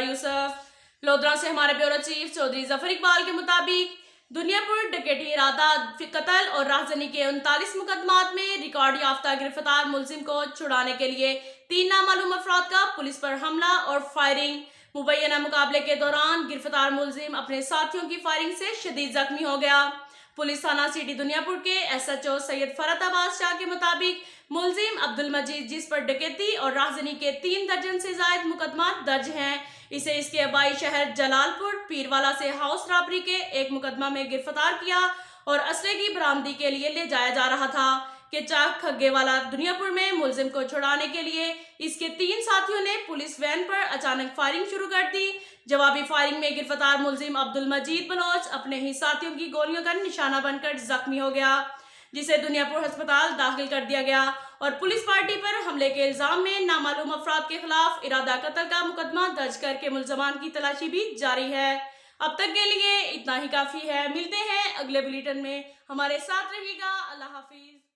यूसुफ। लोधरा से हमारे bureau chief Chaudhary Zafar Iqbal के मुताबिक दुनियापुर डकैती, इरादा कत्ल और राहजनी के 39 मुकदमात में रिकॉर्ड याफ्ता गिरफ्तार मुलजिम को छुड़ाने के लिए 3 नामालूम अफराद का पुलिस पर हमला और फायरिंग। मुबैना मुकाबले के दौरान गिरफ्तार मुलजिम अपने साथियों की फायरिंग से शदीद जख्मी हो गया। पुलिस थाना सिटी दुनियापुर के SHO सैयद फरत अब्बास शाह के मुताबिक मुलजिम अब्दुल मजीद, जिस पर डकैती और राहजनी के 3 दर्जन से जायद मुकदमा दर्ज हैं, इसे इसके आबाई शहर जलालपुर पीरवाला से हाउस रॉबरी के एक मुकदमा में गिरफ्तार किया और असले की बरामदी के लिए ले जाया जा रहा था कि चाक खग्गेवाला दुनियापुर में मुलजिम को छुड़ाने के लिए इसके 3 साथियों ने पुलिस वैन पर अचानक फायरिंग शुरू कर दी। जवाबी फायरिंग में गिरफ्तार मुलजिम अब्दुल मजीद बलोच अपने ही साथियों की गोलियों का निशाना बनकर जख्मी हो गया, जिसे दुनियापुर अस्पताल दाखिल कर दिया गया और पुलिस पार्टी पर हमले के इल्जाम में नामालूम अफराद के खिलाफ इरादा कत्ल का मुकदमा दर्ज करके मुलजमान की तलाशी भी जारी है। अब तक के लिए इतना ही काफी है। मिलते हैं अगले बुलेटिन में, हमारे साथ रहिएगा। अल्लाह हाफिज।